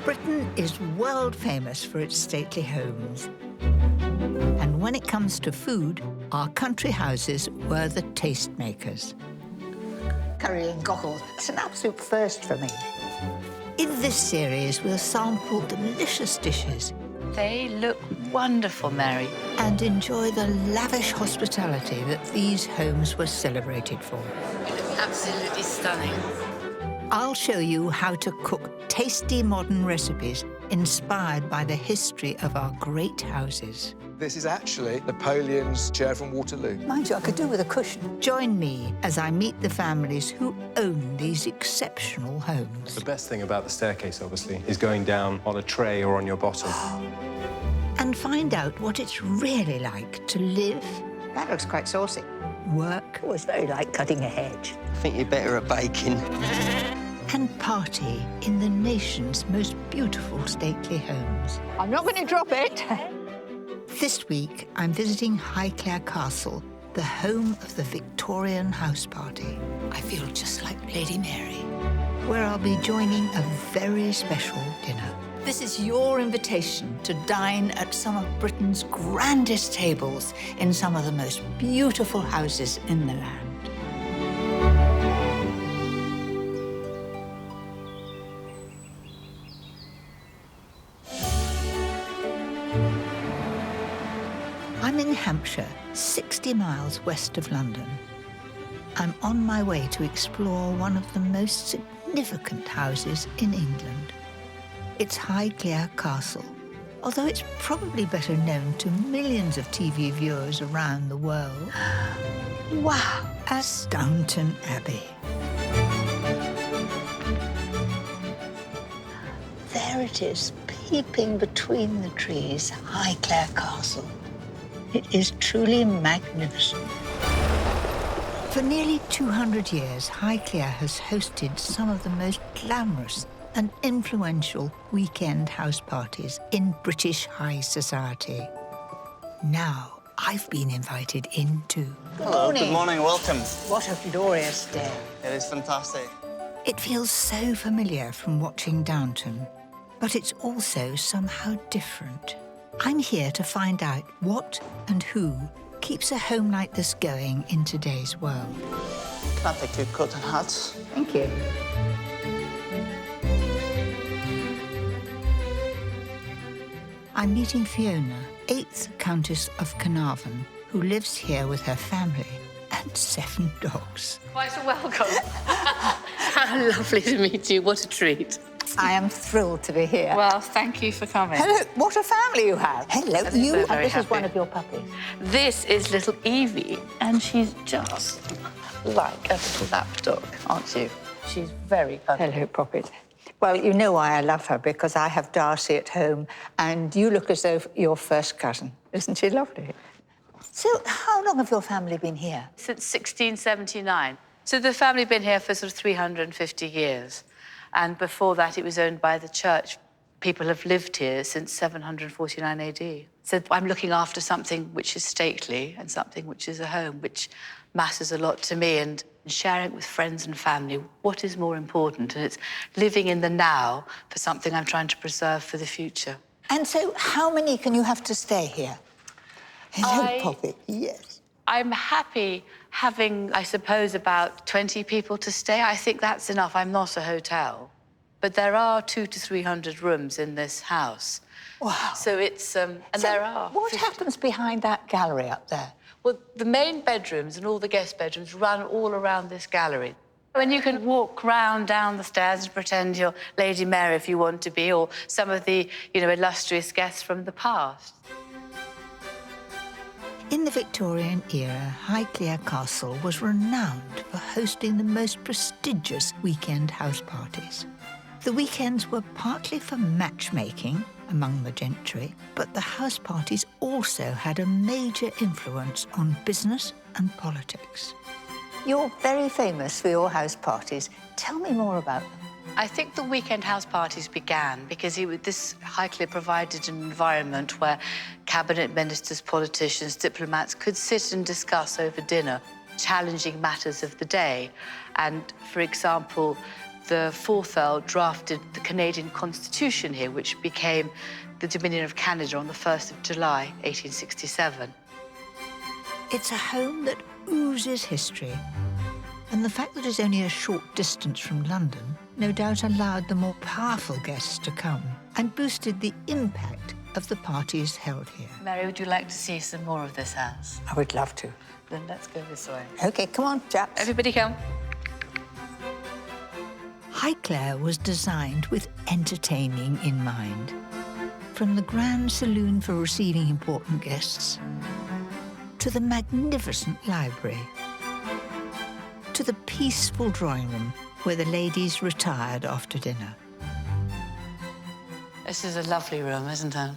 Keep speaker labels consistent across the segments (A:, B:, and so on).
A: Britain is world famous for its stately homes. And when it comes to food, our country houses were the tastemakers.
B: Curry and cockles, it's an absolute first for me.
A: In this series, we'll sample delicious dishes.
C: They look wonderful, Mary.
A: And enjoy the lavish hospitality that these homes were celebrated for.
C: Absolutely stunning.
A: I'll show you how to cook tasty modern recipes inspired by the history of our great houses.
D: This is actually Napoleon's chair from Waterloo.
B: Mind you, I could do with a cushion.
A: Join me as I meet the families who own these exceptional homes.
E: The best thing about the staircase, obviously, is going down on a tray or on your bottom.
A: And find out what it's really like to live,
B: That looks quite saucy.
A: work,
B: Oh, it's very like cutting a hedge.
F: I think you're better at baking.
A: and party in the nation's most beautiful stately homes.
B: I'm not going to drop it.
A: This week, I'm visiting Highclere Castle, the home of the Victorian house party.
C: I feel just like Lady Mary.
A: Where I'll be joining a very special dinner. This is your invitation to dine at some of Britain's grandest tables in some of the most beautiful houses in the land. I'm in Hampshire, 60 miles west of London. I'm on my way to explore one of the most significant houses in England. It's Highclere Castle, although it's probably better known to millions of TV viewers around the world. Wow, as Downton Abbey. There it is, peeping between the trees, Highclere Castle. It is truly magnificent. For nearly 200 years, Highclere has hosted some of the most glamorous and influential weekend house parties in British high society. Now, I've been invited in too.
F: Hello, good morning, welcome.
B: What a glorious day.
F: It is fantastic.
A: It feels so familiar from watching Downton, but it's also somehow different. I'm here to find out what and who keeps a home like this going in today's world.
F: Can I take your coat and hats?
B: Thank you.
A: I'm meeting Fiona, 8th Countess of Carnarvon, who lives here with her family and 7 dogs.
C: Quite a welcome. How lovely to meet you. What a treat.
B: I am thrilled to be here.
C: Well, thank you for coming.
B: Hello, what a family you have. Hello,
C: I'm
B: you.
C: so very
B: This is one
C: happy.
B: of your puppies.
C: This is little Evie, and she's just like a little lapdog, aren't you? She's very cuddly.
B: Hello, Poppet. Well, you know why I love her, because I have Darcy at home, and you look as though you're first cousin. Isn't she lovely? So, how long have your family been here?
C: Since 1679. So the family been here for sort of 350 years. And before that, it was owned by the church. People have lived here since 749 AD. So I'm looking after something which is stately and something which is a home, which matters a lot to me, and sharing it with friends and family. What is more important? And it's living in the now for something I'm trying to preserve for the future.
B: And so, how many can you have to stay here? Hello, Poppet. Yes.
C: I'm happy having, I suppose, about 20 people to stay. I think that's enough. I'm not a hotel. But there are 200 to 300 rooms in this house.
B: Wow.
C: So it's, and there are.
B: What happens behind that gallery up there?
C: Well, the main bedrooms and all the guest bedrooms run all around this gallery. And you can walk round down the stairs and pretend you're Lady Mary if you want to be, or some of the, illustrious guests from the past.
A: In the Victorian era, Highclere Castle was renowned for hosting the most prestigious weekend house parties. The weekends were partly for matchmaking among the gentry, but the house parties also had a major influence on business and politics.
B: You're very famous for your house parties. Tell me more about them.
C: I think the weekend house parties began because this Highclere provided an environment where cabinet ministers, politicians, diplomats could sit and discuss over dinner challenging matters of the day. And, for example, The fourth Earl drafted the Canadian Constitution here, which became the Dominion of Canada on the 1st of July, 1867.
B: It's a home that oozes history. And the fact that it's only a short distance from London no doubt allowed the more powerful guests to come and boosted the impact of the parties held here.
C: Mary, would you like to see some more of this house?
B: I would love to.
C: Then let's go this way.
B: OK, come on, chaps.
C: Everybody come.
B: Highclere was designed with entertaining in mind. From the grand saloon for receiving important guests, to the magnificent library, to the peaceful drawing room where the ladies retired after dinner.
C: This is a lovely room, isn't it?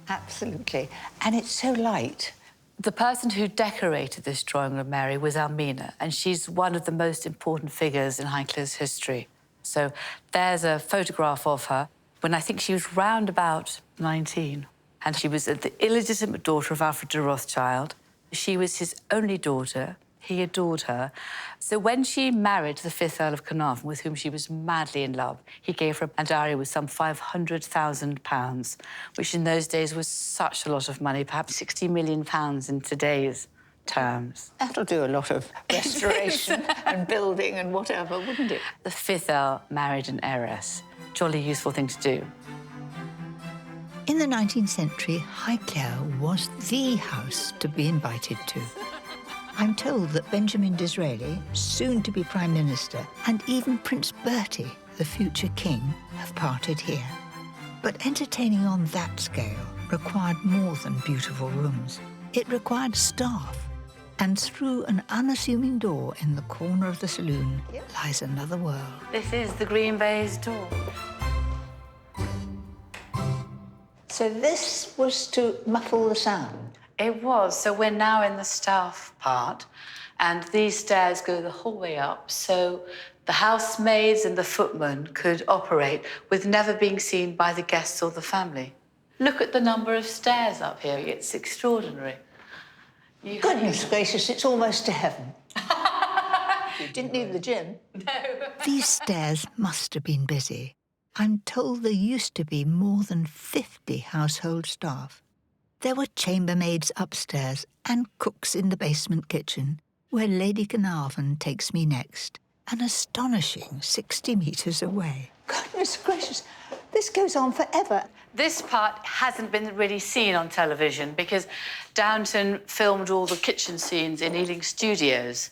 B: Absolutely. And it's so light.
C: The person who decorated this drawing room, Mary, was Almina, and she's one of the most important figures in Highclere's history. So there's a photograph of her when I think she was round about 19. And she was the illegitimate daughter of Alfred de Rothschild. She was his only daughter. He adored her. So when she married the 5th Earl of Carnarvon, with whom she was madly in love, he gave her a dowry with some £500,000, which in those days was such a lot of money, perhaps £60 million in today's terms.
B: That'll do a lot of restoration and building and whatever, wouldn't it?
C: The 5th Earl married an heiress. Jolly useful thing to do.
B: In the 19th century, Highclere was the house to be invited to. I'm told that Benjamin Disraeli, soon to be Prime Minister, and even Prince Bertie, the future king, have parted here. But entertaining on that scale required more than beautiful rooms. It required staff. And through an unassuming door in the corner of the saloon lies another world.
C: This is the green baize door.
B: So this was to muffle the sound?
C: It was. So we're now in the staff part, and these stairs go the whole way up, so the housemaids and the footmen could operate with never being seen by the guests or the family. Look at the number of stairs up here. It's extraordinary.
B: Goodness gracious, it's almost to heaven. You didn't need the gym.
C: No.
B: These stairs must have been busy. I'm told there used to be more than 50 household staff. There were chambermaids upstairs and cooks in the basement kitchen, where Lady Carnarvon takes me next, an astonishing 60 metres away. Goodness gracious, this goes on forever.
C: This part hasn't been really seen on television because Downton filmed all the kitchen scenes in Ealing Studios,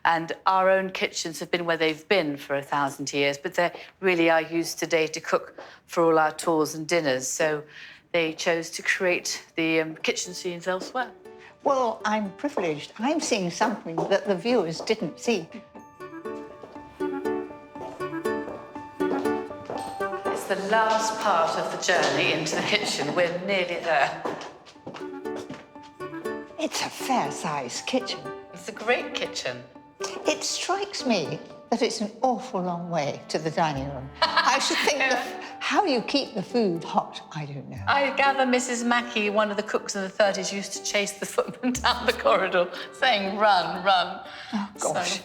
C: and our own kitchens have been where they've been for 1,000 years, but they really are used today to cook for all our tours and dinners. So they chose to create the kitchen scenes elsewhere.
B: Well, I'm privileged. I'm seeing something that the viewers didn't see.
C: It's the last part of the journey into the kitchen. We're nearly there.
B: It's a fair-sized kitchen.
C: It's a great kitchen.
B: It strikes me that it's an awful long way to the dining room. I should think how you keep the food hot, I don't know.
C: I gather Mrs. Mackey, one of the cooks in the 30s, used to chase the footman down the corridor saying, run, run.
B: Oh, gosh.
C: So...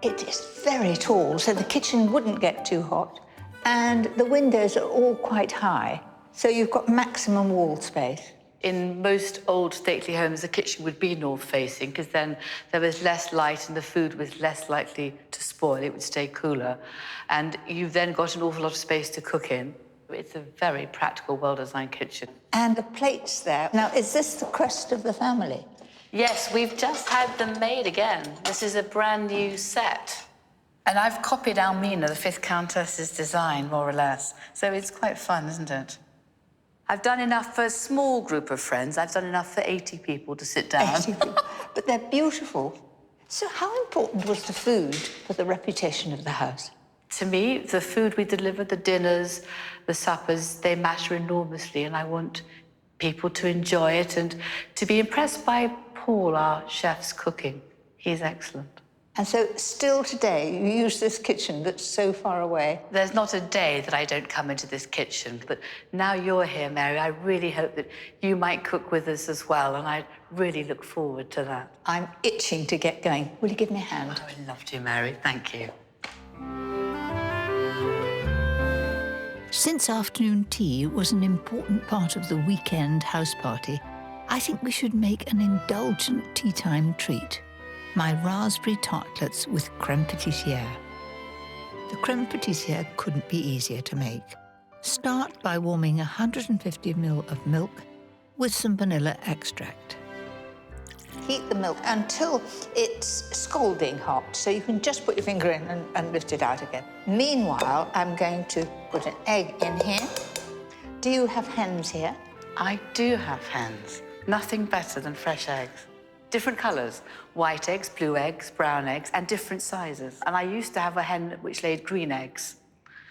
B: It is very tall, so the kitchen wouldn't get too hot. And the windows are all quite high, so you've got maximum wall space.
C: In most old stately homes, the kitchen would be north-facing because then there was less light and the food was less likely to spoil. It would stay cooler. And you've then got an awful lot of space to cook in. It's a very practical, well-designed kitchen.
B: And the plates there. Now, is this the crest of the family?
C: Yes, we've just had them made again. This is a brand new set. And I've copied Almina, the 5th Countess's design, more or less. So it's quite fun, isn't it? I've done enough for a small group of friends. I've done enough for 80 people to sit down.
B: 80 people. But they're beautiful. So how important was the food for the reputation of the house?
C: To me, the food we deliver, the dinners, the suppers, they matter enormously, and I want people to enjoy it and to be impressed by Paul, our chef's cooking. He's excellent.
B: And so still today, you use this kitchen that's so far away?
C: There's not a day that I don't come into this kitchen, but now you're here, Mary, I really hope that you might cook with us as well, and I really look forward to that.
B: I'm itching to get going. Will you give me a hand?
C: I would love to, Mary. Thank you.
B: Since afternoon tea was an important part of the weekend house party, I think we should make an indulgent tea time treat. My raspberry tartlets with crème pâtissière. The crème pâtissière couldn't be easier to make. Start by warming 150 ml of milk with some vanilla extract.
A: Heat the milk until it's scalding hot, so you can just put your finger in and lift it out again. Meanwhile, I'm going to put an egg in here. Do you have hens here?
C: I do have hens. Nothing better than fresh eggs. Different colours, white eggs, blue eggs, brown eggs, and different sizes. And I used to have a hen which laid green eggs.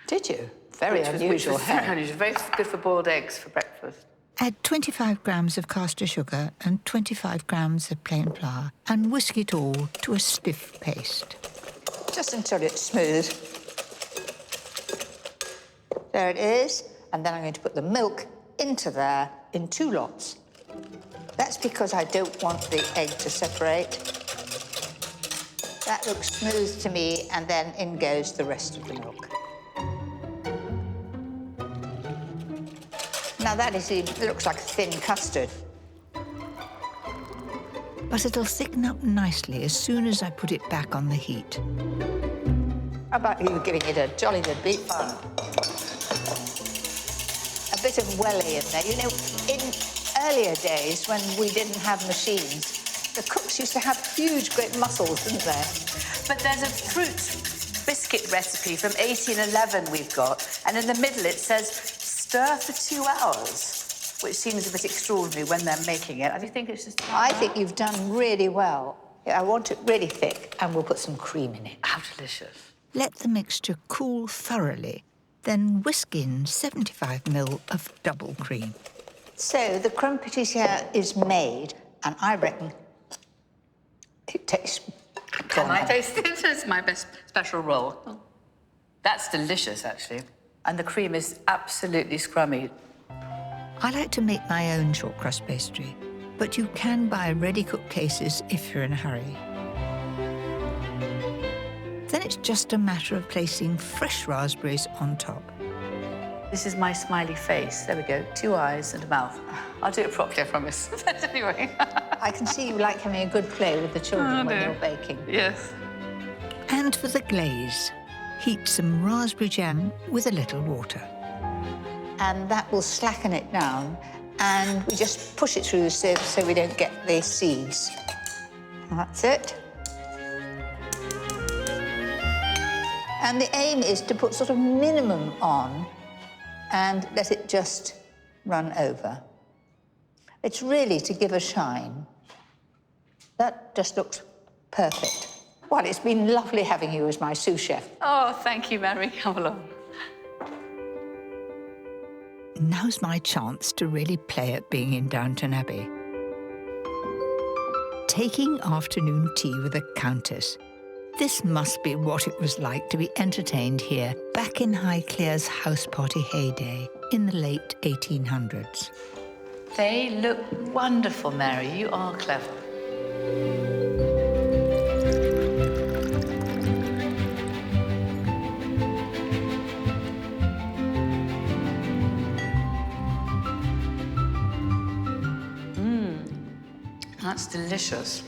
A: Did you? Very unusual hen.
C: Very unusual. Very good for boiled eggs for breakfast.
B: Add 25 grams of caster sugar and 25 grams of plain flour and whisk it all to a stiff paste.
A: Just until it's smooth. There it is. And then I'm going to put the milk into there in 2 lots. That's because I don't want the egg to separate. That looks smooth to me, and then in goes the rest of the milk. Now it looks like a thin custard.
B: But it'll thicken up nicely as soon as I put it back on the heat.
A: How about you giving it a jolly good beat? Fun. A bit of welly in there. You know, in earlier days when we didn't have machines, the cooks used to have huge, great muscles, didn't they?
C: But there's a fruit biscuit recipe from 1811 we've got, and in the middle it says stir for 2 hours, which seems a bit extraordinary when they're making it. I think it's just...
A: I think you've done really well. I want it really thick, and we'll put some cream in it.
C: How delicious.
B: Let the mixture cool thoroughly, then whisk in 75 ml of double cream.
A: So the crème pâtissière is made, and I reckon it tastes...
C: Can I taste it? It's my best special roll. That's delicious, actually. And the cream is absolutely scrummy.
B: I like to make my own short crust pastry, but you can buy ready-cooked cases if you're in a hurry. Then it's just a matter of placing fresh raspberries on top.
C: This is my smiley face. There we go. 2 eyes and a mouth. I'll do it properly, I promise. But anyway.
A: I can see you like having a good play with the children when you're baking.
C: Yes.
B: And for the glaze, heat some raspberry jam with a little water.
A: And that will slacken it down, and we just push it through the sieve so we don't get the seeds. And that's it. And the aim is to put sort of minimum on and let it just run over. It's really to give a shine. That just looks perfect. Well, it's been lovely having you as my sous chef.
C: Oh, thank you, Mary. Come along.
B: Now's my chance to really play at being in Downton Abbey. Taking afternoon tea with a countess. This must be what it was like to be entertained here back in Highclere's house party heyday in the late 1800s.
C: They look wonderful, Mary. You are clever. That's delicious.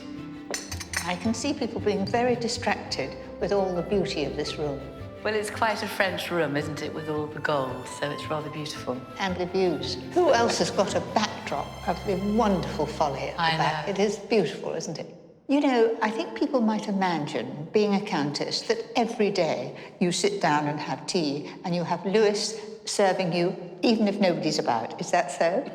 A: I can see people being very distracted with all the beauty of this room.
C: Well, it's quite a French room, isn't it, with all the gold, so it's rather beautiful.
A: And the views. Who else has got a backdrop of the wonderful folly at the back?
C: know.
A: It is beautiful, isn't it? You know, I think people might imagine, being a countess, that every day you sit down and have tea and you have Lewis serving you, even if nobody's about. Is that so?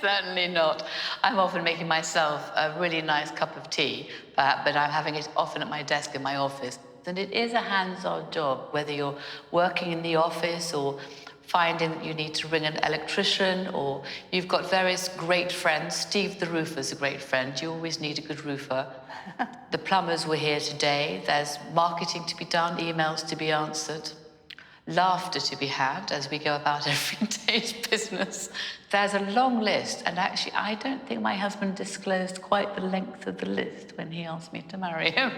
C: Certainly not. I'm often making myself a really nice cup of tea, but I'm having it often at my desk in my office. And it is a hands-on job, whether you're working in the office or finding that you need to ring an electrician, or you've got various great friends. Steve the roofer's a great friend. You always need a good roofer. The plumbers were here today. There's marketing to be done, emails to be answered, laughter to be had as we go about every day's business. There's a long list, and actually I don't think my husband disclosed quite the length of the list when he asked me to marry him.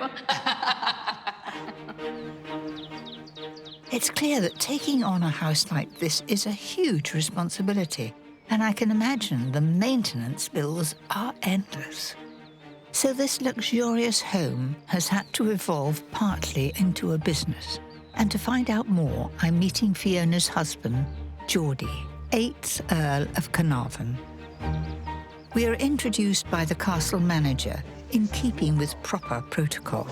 B: It's clear that taking on a house like this is a huge responsibility, and I can imagine the maintenance bills are endless. So this luxurious home has had to evolve partly into a business. And to find out more, I'm meeting Fiona's husband, Geordie, 8th Earl of Carnarvon. We are introduced by the castle manager, in keeping with proper protocol.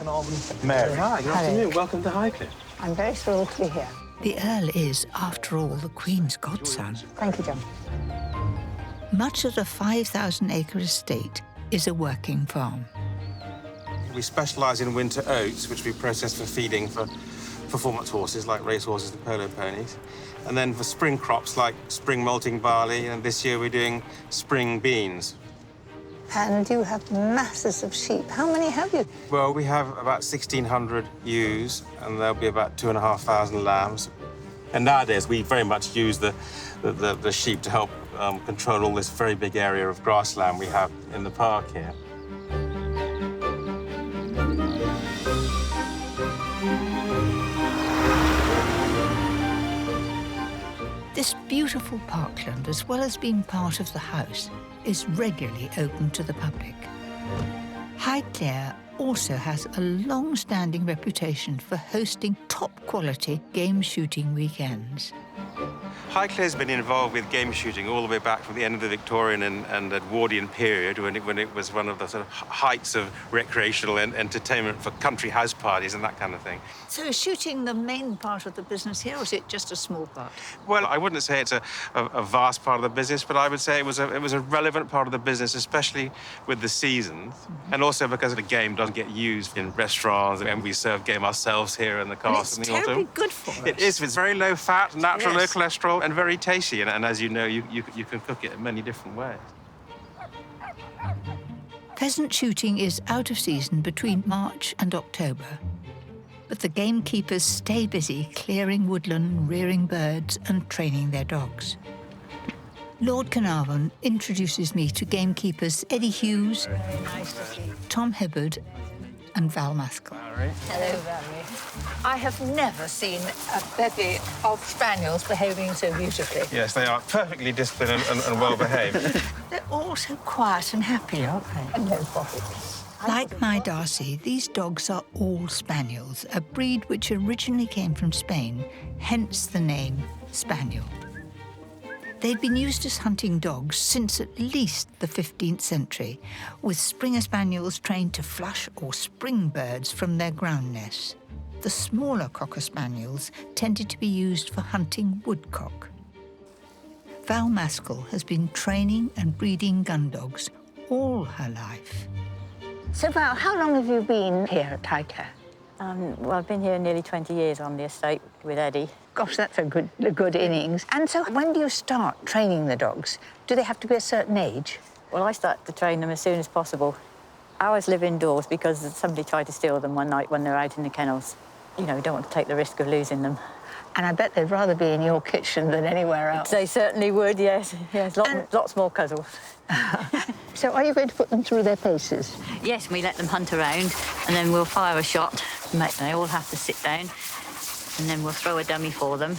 E: Mary. Hi, good afternoon. Welcome to Highclere.
A: I'm very thrilled to be here.
B: The Earl is, after all, the Queen's godson.
A: Thank you, John.
B: Much of the 5,000-acre estate is a working farm.
G: We specialise in winter oats, which we process for feeding for performance horses like racehorses and polo ponies. And then for spring crops like spring malting barley, and this year we're doing spring beans.
A: And you have masses of sheep. How many have you?
G: Well, we have about 1,600 ewes, and there'll be about 2,500 lambs. And nowadays, we very much use the sheep to help control all this very big area of grassland we have in the park here.
B: This beautiful parkland, as well as being part of the house, is regularly open to the public. Highclere also has a long-standing reputation for hosting top-quality game shooting weekends.
G: Highclere's been involved with game shooting all the way back from the end of the Victorian and Edwardian period, when it was one of the sort of heights of recreational entertainment for country house parties and that kind of thing.
B: So is shooting the main part of the business here, or is it just a small part?
G: Well, I wouldn't say it's a vast part of the business, but I would say it was a relevant part of the business, especially with the seasons, and also because the game doesn't get used in restaurants, and we serve game ourselves here in the castle in the autumn.
B: It's terribly good for us.
G: It is. It's very low fat, natural,
B: Yes.
G: low cholesterol, and very tasty. And as you know, you can cook it in many different ways.
B: Pheasant shooting is out of season between March and October. But the gamekeepers stay busy clearing woodland, rearing birds and training their dogs. Lord Carnarvon introduces me to gamekeepers Eddie Hughes, Tom Hibbard and Val Maskell.
A: Hello, Valerie. I have never seen a bevy of spaniels behaving so beautifully.
G: Yes, they are perfectly disciplined and well behaved.
B: They're all so quiet and happy, aren't they?
A: And no profits.
B: Like my Darcy, these dogs are all spaniels, a breed which originally came from Spain, hence the name Spaniel. They've been used as hunting dogs since at least the 15th century, with Springer Spaniels trained to flush or spring birds from their ground nests. The smaller Cocker Spaniels tended to be used for hunting woodcock. Val Maskell has been training and breeding gun dogs all her life.
A: So, Val, how long have you been here at Highclere?
H: Well, I've been here nearly 20 years on the estate with Eddie.
A: Gosh, that's a good innings. And so when do you start training the dogs? Do they have to be a certain age?
H: Well, I start to train them as soon as possible. Ours live indoors because somebody tried to steal them one night when they're out in the kennels. You know, we don't want to take the risk of losing them.
A: And I bet they'd rather be in your kitchen than anywhere else.
H: They certainly would, yes. Yes, lots more cuddles.
A: So are you going to put them through their paces?
H: Yes, we let them hunt around, and then we'll fire a shot. They all have to sit down, and then we'll throw a dummy for them.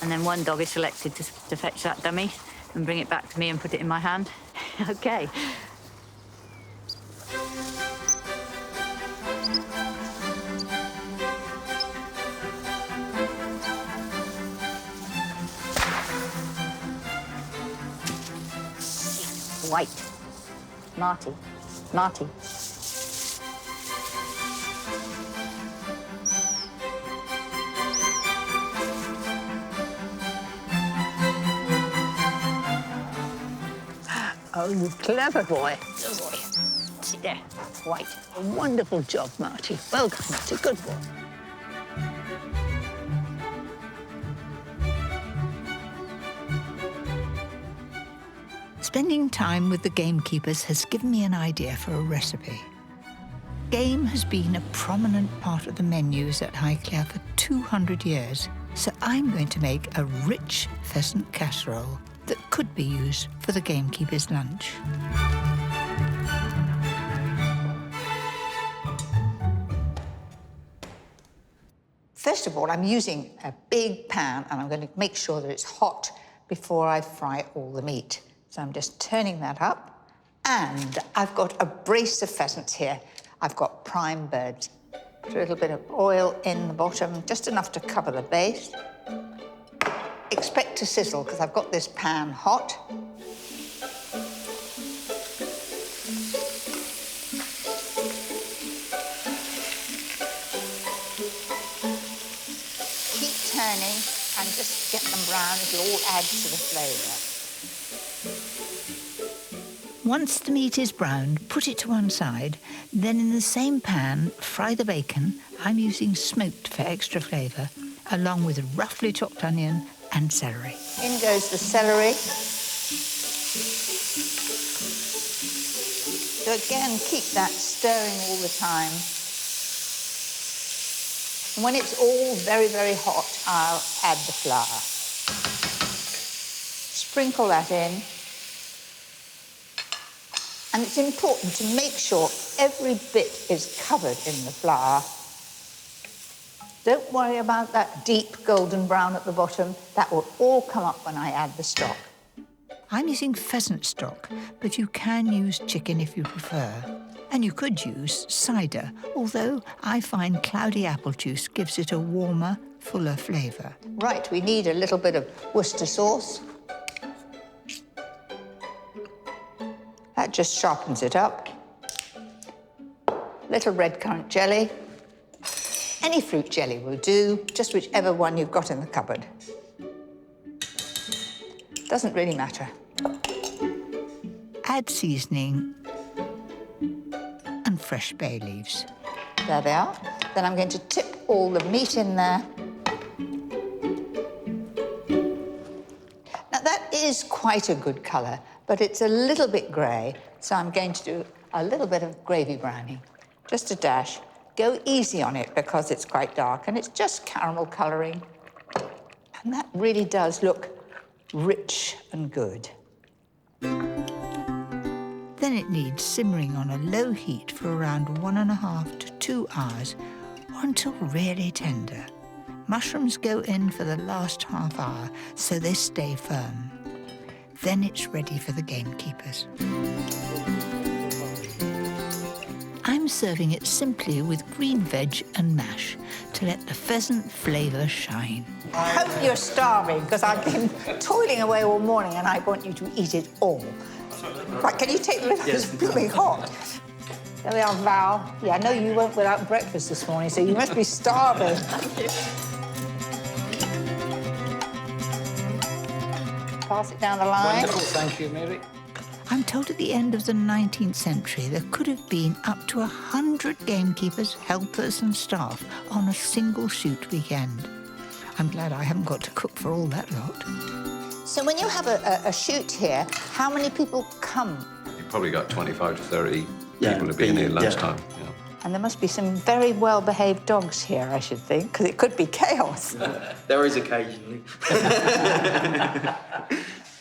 H: And then one dog is selected to fetch that dummy and bring it back to me and put it in my hand. OK. White. Marty. Marty.
A: Oh, you clever boy. Good boy. Sit there. White. A wonderful job, Marty. Well done, Marty. Good boy.
B: Spending time with the gamekeepers has given me an idea for a recipe. Game has been a prominent part of the menus at Highclere for 200 years, so I'm going to make a rich pheasant casserole that could be used for the gamekeepers' lunch. First of all, I'm using a big pan, and I'm going to make sure that it's hot before I fry all the meat. So I'm just turning that up, and I've got a brace of pheasants here. I've got prime birds. Put a little bit of oil in the bottom, just enough to cover the base. Expect to sizzle, because I've got this pan hot. Keep turning and just get them brown. It'll all add to the flavour. Once the meat is browned, put it to one side. Then in the same pan, fry the bacon. I'm using smoked for extra flavour, along with roughly chopped onion and celery.
A: In goes the celery. So again, keep that stirring all the time. And when it's all very, very hot, I'll add the flour. Sprinkle that in. And it's important to make sure every bit is covered in the flour. Don't worry about that deep golden brown at the bottom. That will all come up when I add the stock.
B: I'm using pheasant stock, but you can use chicken if you prefer. And you could use cider, although I find cloudy apple juice gives it a warmer, fuller flavour.
A: Right, we need a little bit of Worcester sauce. That just sharpens it up. Little red currant jelly. Any fruit jelly will do, just whichever one you've got in the cupboard. Doesn't really matter.
B: Add seasoning and fresh bay leaves.
A: There they are. Then I'm going to tip all the meat in there. Now, that is quite a good colour, but it's a little bit grey, so I'm going to do a little bit of gravy browning. Just a dash. Go easy on it because it's quite dark, and it's just caramel colouring. And that really does look rich and good.
B: Then it needs simmering on a low heat for around 1.5 to 2 hours, or until really tender. Mushrooms go in for the last half hour so they stay firm. Then it's ready for the gamekeepers. I'm serving it simply with green veg and mash to let the pheasant flavour shine.
A: I hope you're starving, because I've been toiling away all morning and I want you to eat it all. Right, can you take a look? It's blooming hot. There we are, Val. Yeah, I know you went without breakfast this morning, so you must be starving. Pass it down the line.
I: Wonderful, thank you, Mary.
B: I'm told at the end of the 19th century there could have been up to 100 gamekeepers, helpers and staff on a single shoot weekend. I'm glad I haven't got to cook for all that lot.
A: So when you have a shoot here, how many people come?
J: You've probably got 25 to 30 people to be in here lunchtime. Yeah.
A: And there must be some very well-behaved dogs here, I should think, because it could be chaos.
F: There is occasionally.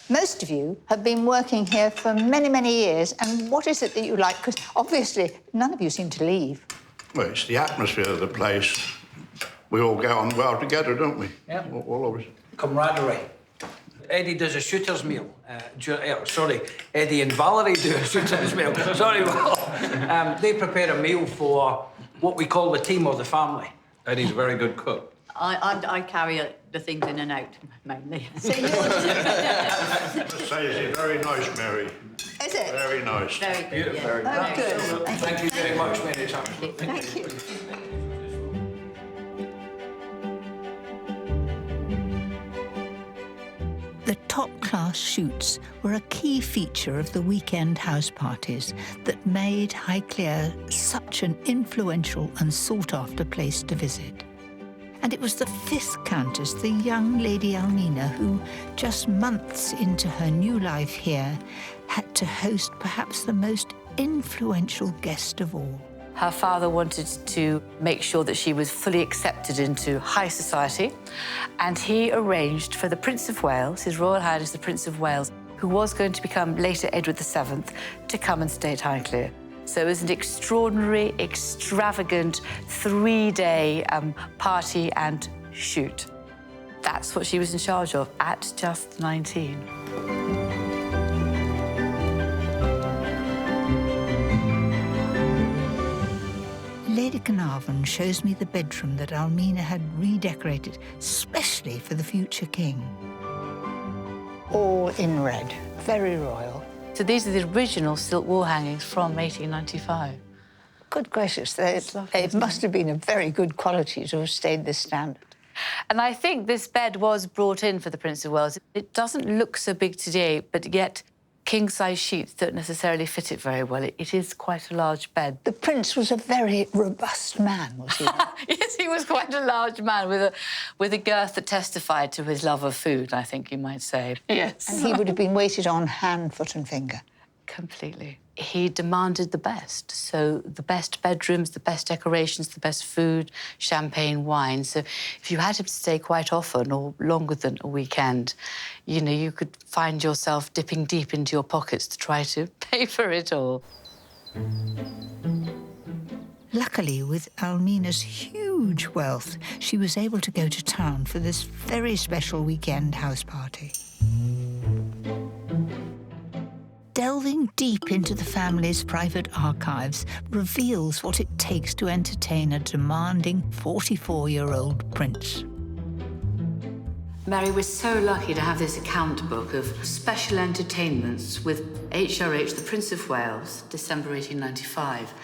A: Most of you have been working here for many, many years, and what is it that you like? Because obviously none of you seem to leave.
K: Well, it's the atmosphere of the place. We all get on well together, don't we?
I: Yeah.
K: All of us.
I: Camaraderie. Eddie does a shooter's meal. Eddie and Valerie do a shooter's meal. Sorry, Val. They prepare a meal for what we call the team or the family.
J: Eddie's a very good cook.
H: I carry the things in and out, mainly.
A: So you're...
K: Say, is it very nice, Mary?
A: Is it?
K: Very nice.
H: Very good,
J: Beautiful,
H: yeah.
J: very
A: Oh, good.
I: Thank you very much, Mary.
A: Thank you.
B: The top-class shoots were a key feature of the weekend house parties that made Highclere such an influential and sought-after place to visit. And it was the 5th Countess, the young Lady Almina, who, just months into her new life here, had to host perhaps the most influential guest of all.
C: Her father wanted to make sure that she was fully accepted into high society, and he arranged for the Prince of Wales, His Royal Highness the Prince of Wales, who was going to become later Edward VII, to come and stay at Highclere. So it was an extraordinary, extravagant 3-day party and shoot. That's what she was in charge of at just 19.
B: Lady Carnarvon shows me the bedroom that Almina had redecorated, specially for the future king.
A: All in red, very royal.
C: So these are the original silk wall hangings from 1895.
A: Good gracious, it must have been a very good quality to have stayed this standard.
C: And I think this bed was brought in for the Prince of Wales. It doesn't look so big today, but yet king-size sheets don't necessarily fit it very well. It is quite a large bed.
A: The prince was a very robust man, was he?
C: Yes, he was quite a large man with a girth that testified to his love of food, I think you might say. Yes.
A: And he would have been waited on hand, foot and finger.
C: Completely. He demanded the best. So the best bedrooms, the best decorations, the best food, champagne, wine. So if you had him to stay quite often or longer than a weekend, you know, you could find yourself dipping deep into your pockets to try to pay for it all.
B: Luckily, with Almina's huge wealth, she was able to go to town for this very special weekend house party. Delving deep into the family's private archives reveals what it takes to entertain a demanding 44-year-old prince.
C: Mary was so lucky to have this account book of special entertainments with HRH, the Prince of Wales, December 1895.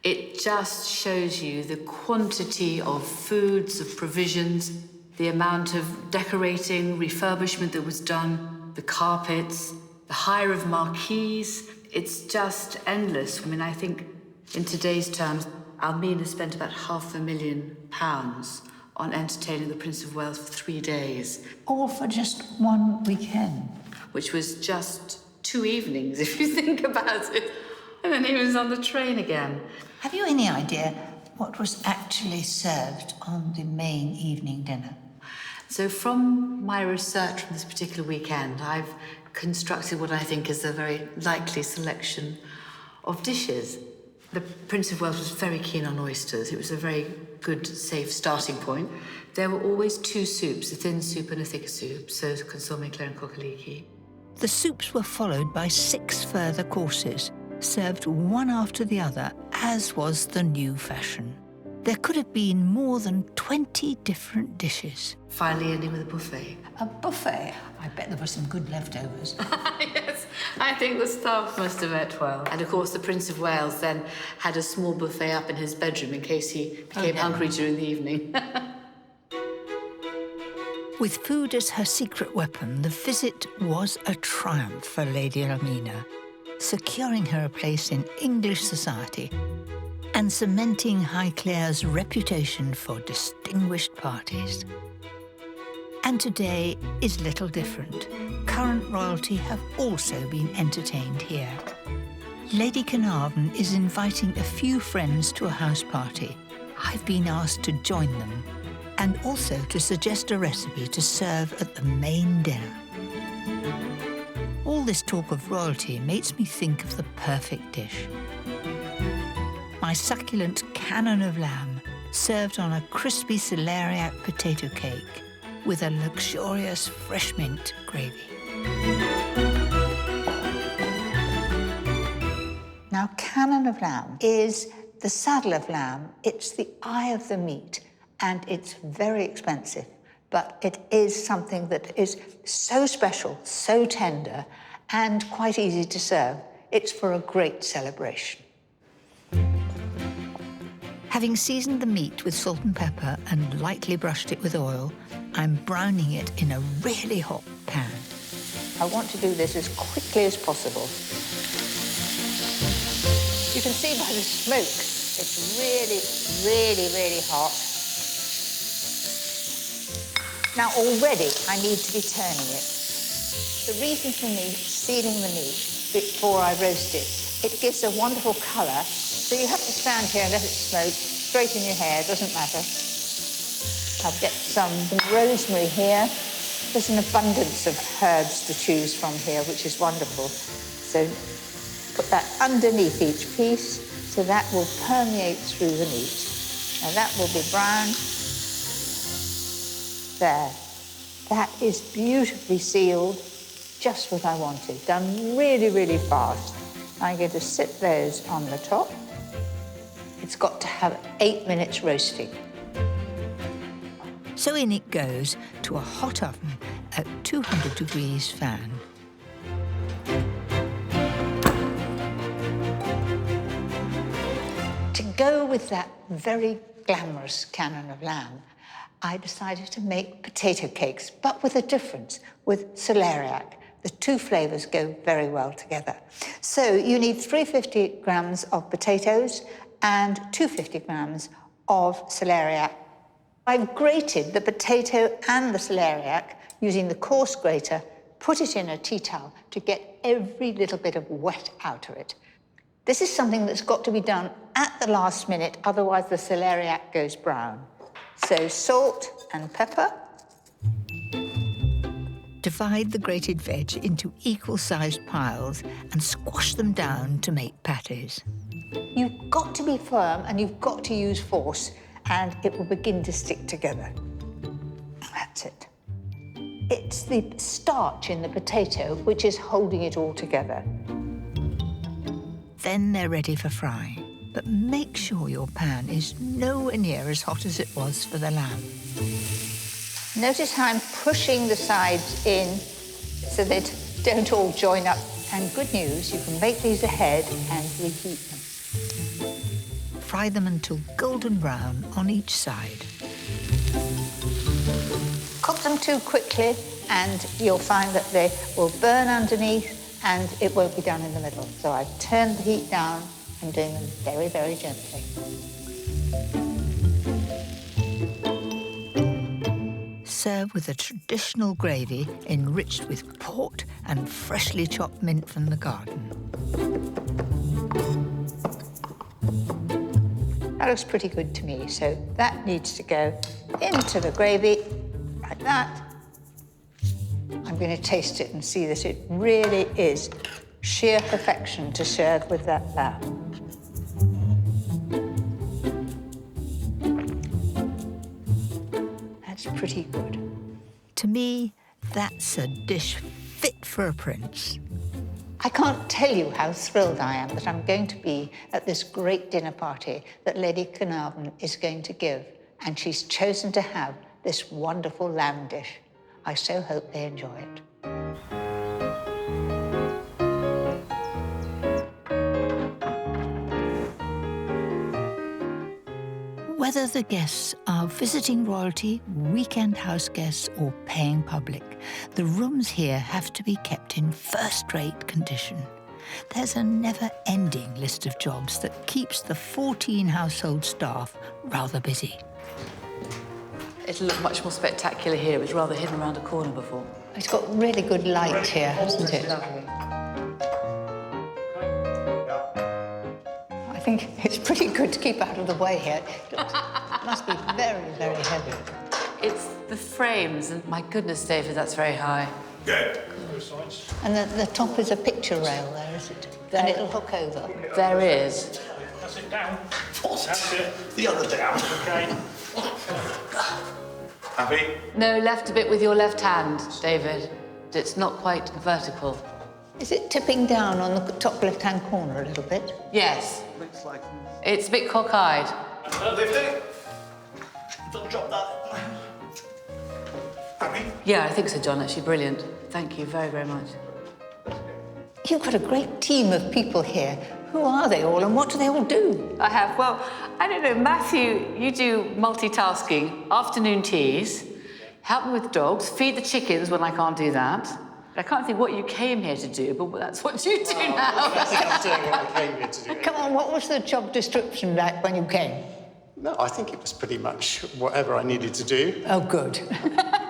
C: It just shows you the quantity of foods, of provisions, the amount of decorating, refurbishment that was done, the carpets, the hire of marquees. It's just endless. I mean, I think in today's terms, Almina spent about £500,000 on entertaining the Prince of Wales for 3 days.
A: All for just one weekend.
C: Which was just 2 evenings, if you think about it. And then he was on the train again.
B: Have you any idea what was actually served on the main evening dinner?
C: So from my research from this particular weekend, I've constructed what I think is a very likely selection of dishes. The Prince of Wales was very keen on oysters. It was a very good, safe starting point. There were always 2 soups, a thin soup and a thicker soup, so consommé, clare and coquelicci.
B: The soups were followed by 6 further courses, served one after the other, as was the new fashion. There could have been more than 20 different dishes.
C: Finally ending with a buffet.
A: A buffet? I bet there were some good leftovers.
C: Yes, I think the staff must have ate well. And of course, the Prince of Wales then had a small buffet up in his bedroom in case he became hungry during the evening.
B: With food as her secret weapon, the visit was a triumph for Lady Almina, securing her a place in English society and cementing Highclare's reputation for distinguished parties. And today is little different. Current royalty have also been entertained here. Lady Carnarvon is inviting a few friends to a house party. I've been asked to join them, and also to suggest a recipe to serve at the main dinner. All this talk of royalty makes me think of the perfect dish. My succulent cannon of lamb served on a crispy celeriac potato cake with a luxurious fresh mint gravy.
A: Now, cannon of lamb is the saddle of lamb. It's the eye of the meat, and it's very expensive, but it is something that is so special, so tender, and quite easy to serve. It's for a great celebration.
B: Having seasoned the meat with salt and pepper and lightly brushed it with oil, I'm browning it in a really hot pan.
A: I want to do this as quickly as possible. You can see by the smoke, it's really, really, really hot. Now, already I need to be turning it. The reason for me sealing the meat before I roast it, it gives a wonderful colour. So you have to stand here and let it smoke, straighten your hair, doesn't matter. I'll get some rosemary here. There's an abundance of herbs to choose from here, which is wonderful. So
B: Put that underneath each piece so that will permeate through the meat. Now that will be brown. There. That is beautifully sealed, just what I wanted. Done really, really fast. I'm going to sit those on the top. It's got to have 8 minutes roasting.
A: So in it goes to a hot oven at 200 degrees fan.
B: To go with that very glamorous cannon of lamb, I decided to make potato cakes, but with a difference, with celeriac. The two flavours go very well together. So you need 350 grams of potatoes and 250 grams of celeriac. I've grated the potato and the celeriac using the coarse grater, put it in a tea towel to get every little bit of wet out of it. This is something that's got to be done at the last minute, otherwise the celeriac goes brown. So salt and pepper.
A: Divide the grated veg into equal-sized piles and squash them down to make patties.
B: You've got to be firm and you've got to use force, and it will begin to stick together. That's it. It's the starch in the potato which is holding it all together.
A: Then they're ready for frying. But make sure your pan is nowhere near as hot as it was for the lamb.
B: Notice how I'm pushing the sides in so they don't all join up. And good news, you can make these ahead and reheat them.
A: Fry them until golden brown on each side.
B: Cook them too quickly and you'll find that they will burn underneath and it won't be done in the middle. So I've turned the heat down. I'm doing them very, very gently.
A: Serve with a traditional gravy enriched with port and freshly chopped mint from the garden.
B: That looks pretty good to me, so that needs to go into the gravy like that. I'm going to taste it and see that it really is sheer perfection to serve with that lamb. That's pretty good.
A: To me, that's a dish fit for a prince.
B: I can't tell you how thrilled I am that I'm going to be at this great dinner party that Lady Carnarvon is going to give, and she's chosen to have this wonderful lamb dish. I so hope they enjoy it.
A: Whether the guests are visiting royalty, weekend house guests, or paying public, the rooms here have to be kept in first-rate condition. There's a never-ending list of jobs that keeps the 14 household staff rather busy.
C: It'll look much more spectacular here. It was rather hidden around a corner before.
B: It's got really good light here, hasn't it? I think it's pretty good to keep out of the way here. It must be very, very heavy.
C: It's the frames, and my goodness, David, that's very high.
K: Good.
B: And the top is a picture rail there, is it? And it'll hook over.
C: There is.
K: That's it down. That's it. The other down. Okay. Happy?
C: No, left a bit with your left hand, David. It's not quite vertical.
B: Is it tipping down on the top left-hand corner a little bit?
C: Yes.
F: Looks like...
C: It's a bit cockeyed.
K: Lift it. Don't drop that. Happy?
C: Yeah, I think so, John. Actually, brilliant. Thank you very, very much.
B: You've got a great team of people here. Who are they all and what do they all do?
C: I have. Well, I don't know. Matthew, you do multitasking, afternoon teas, help me with dogs, feed the chickens when I can't do that. I can't think what you came here to do, but that's what you do now.
L: I'm doing what I came here to do.
B: Come on, what was the job description like when you came?
L: No, I think it was pretty much whatever I needed to do.
B: Oh, good.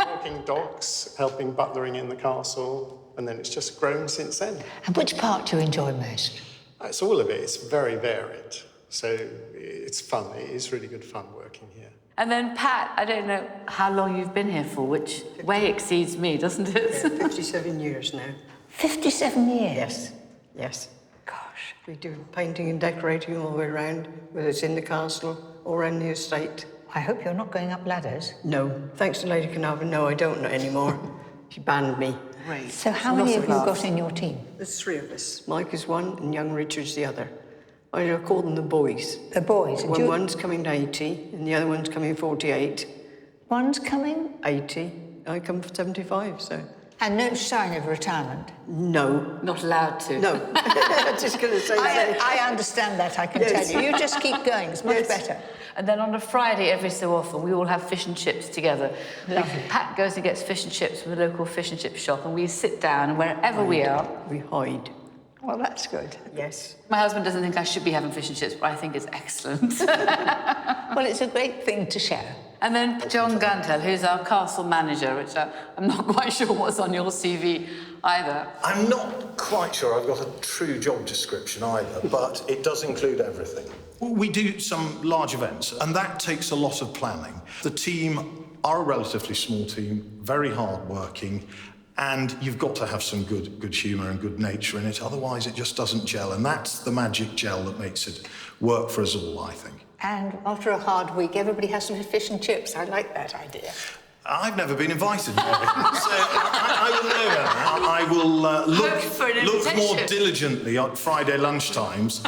L: Walking dogs, helping butlering in the castle, and then it's just grown since then.
B: And which part do you enjoy most?
L: It's all of it. It's very varied. So it's fun. It is really good fun working here.
C: And then, Pat, I don't know how long you've been here for, which way exceeds me, doesn't it?
M: 57 years now.
B: 57 years?
M: Yes, yes.
B: Gosh.
M: We do painting and decorating all the way around, whether it's in the castle or around the estate.
B: I hope you're not going up ladders.
M: No, thanks to Lady Carnarvon, no, I don't anymore. She banned me.
B: Right. So how many have you got in your team?
M: There's 3 of us. Mike is one and young Richard's the other. I call them the boys.
B: The boys?
M: One's coming to 80 and the other one's coming 48.
B: One's coming?
M: 80. I come for 75, so...
B: And no sign of retirement?
M: No.
C: Not allowed to.
M: No. I'm just going to say that.
B: I understand that, I can tell you. You just keep going, it's much better.
C: And then on a Friday, every so often, we all have fish and chips together.
B: Lovely.
C: Pat goes and gets fish and chips from the local fish and chip shop, and we sit down, and wherever we are...
M: We hide.
B: Well, that's good.
M: Yes.
C: My husband doesn't think I should be having fish and chips, but I think it's excellent.
B: Well, it's a great thing to share.
C: And then John Gantel, who's our castle manager, which I'm not quite sure what's on your CV either.
N: I'm not quite sure I've got a true job description either, but it does include everything.
K: We do some large events, and that takes a lot of planning. The team are a relatively small team, very hard-working, and you've got to have some good humour and good nature in it, otherwise it just doesn't gel, and that's the magic gel that makes it work for us all, I think.
B: And after a hard week, everybody has some fish and chips. I like that idea.
K: I've never been invited, Mary. So I will know that. I will look more diligently at Friday lunchtimes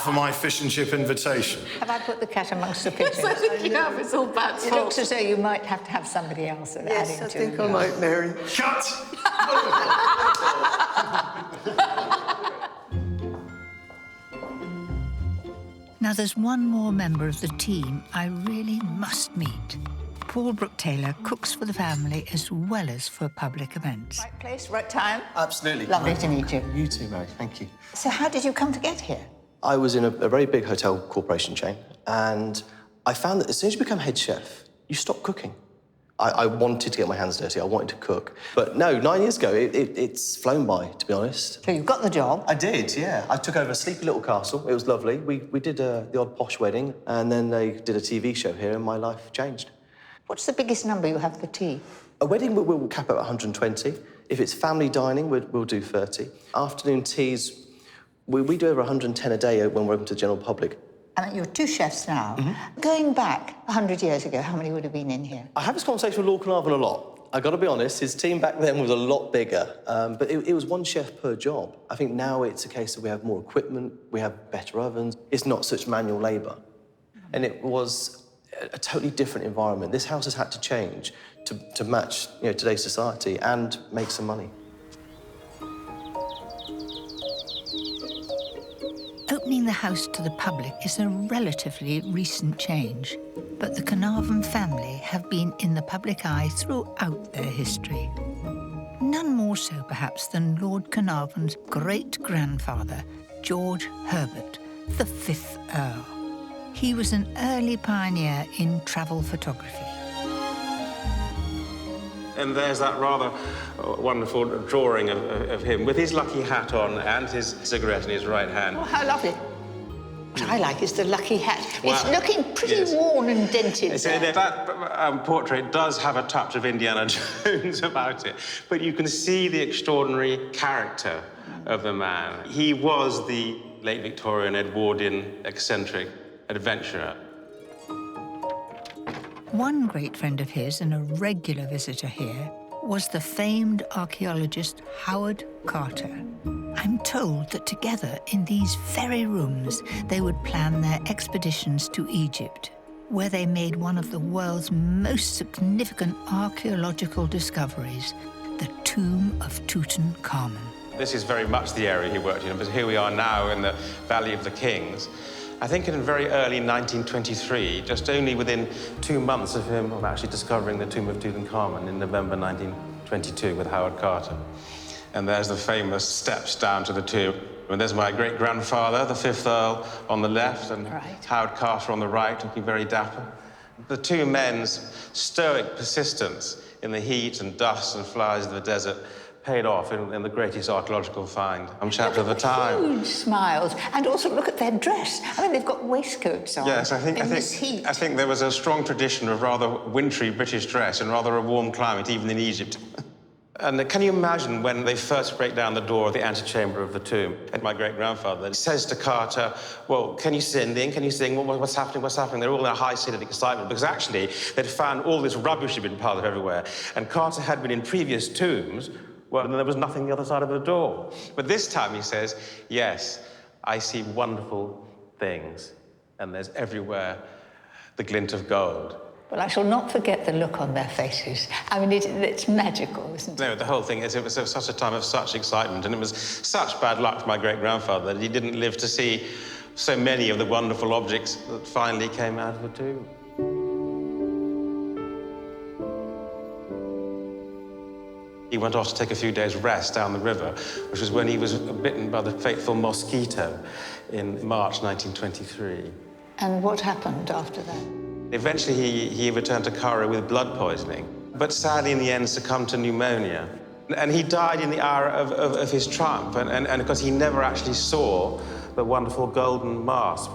K: for my fish and chip invitation.
B: Have I put the cat amongst the pigeons?
C: Yes, I think you have. It's all Pat's fault.
B: It looks as though you might have to have somebody else adding to it.
M: Yes, I think I might, Mary.
K: Cut!
B: Now, there's one more member of the team I really must meet. Paul Brooke-Taylor cooks for the family as well as for public events. Right place, right time?
O: Absolutely.
B: Lovely to meet you.
O: You too, Mary. Thank you.
B: So how did you come to get here?
O: I was in a very big hotel corporation chain, and I found that as soon as you become head chef, you stop cooking. I wanted to get my hands dirty. I wanted to cook. But no, 9 years ago, it's flown by, to be honest.
B: So you got the job?
O: I did, yeah. I took over a sleepy little castle. It was lovely. We did the odd posh wedding, and then they did a TV show here, and my life changed.
B: What's the biggest number you have for tea?
O: A wedding, we'll cap at 120. If it's family dining, we'll do 30. Afternoon teas, we do over 110 a day when we're open to the general public.
B: I mean, you're 2 chefs now. Going back 100 years ago, how many would have been in here?
O: I have this conversation with Lord Carnarvon a lot. I've got to be honest, his team back then was a lot bigger, but it was 1 chef per job. I think now it's a case that we have more equipment, we have better ovens. It's not such manual labour. And it was a totally different environment. This house has had to change to match today's society and make some money.
B: Opening the house to the public is a relatively recent change, but the Carnarvon family have been in the public eye throughout their history. None more so, perhaps, than Lord Carnarvon's great-grandfather, George Herbert, the 5th Earl. He was an early pioneer in travel photography.
G: And there's that rather wonderful drawing of him with his lucky hat on and his cigarette in his right hand.
B: Oh, how lovely. What I like is the lucky hat.
G: Wow.
B: It's looking pretty worn and dented.
G: So that portrait does have a touch of Indiana Jones about it, but you can see the extraordinary character of the man. He was the late Victorian Edwardian eccentric adventurer.
B: One great friend of his and a regular visitor here was the famed archaeologist Howard Carter. I'm told that together in these very rooms they would plan their expeditions to Egypt, where they made one of the world's most significant archaeological discoveries, the tomb of Tutankhamun.
G: This is very much the area he worked in, but here we are now in the Valley of the Kings. I think in very early 1923, just only within 2 months of him actually discovering the tomb of Tutankhamun in November 1922 with Howard Carter. And there's the famous steps down to the tomb. And there's my great-grandfather, the 5th Earl, on the left, and Howard Carter on the right, looking very dapper. The two men's stoic persistence in the heat and dust and flies of the desert paid off in the greatest archaeological find. I'm chapter of the time.
B: Huge smiles, and also look at their dress. I mean, they've got waistcoats on.
G: Yes, I think there was a strong tradition of rather wintry British dress in rather a warm climate, even in Egypt. And can you imagine when they first break down the door of the antechamber of the tomb? And my great-grandfather says to Carter, well, can you sing then? Can you sing? What's happening? What's happening? They're all in a high state of excitement because actually they'd found all this rubbish had been piled up everywhere. And Carter had been in previous tombs where there was nothing the other side of the door. But this time he says, yes, I see wonderful things. And there's everywhere the glint of gold.
B: Well, I shall not forget the look on their faces. I mean, it's magical, isn't it?
G: No, the whole thing is, it was such a time of such excitement, and it was such bad luck for my great-grandfather that he didn't live to see so many of the wonderful objects that finally came out of the tomb. He went off to take a few days' rest down the river, which was when he was bitten by the fateful mosquito in March 1923.
B: And what happened after that?
G: Eventually, he returned to Cairo with blood poisoning, but sadly, in the end, succumbed to pneumonia. And he died in the hour of his triumph, and because he never actually saw the wonderful golden mask.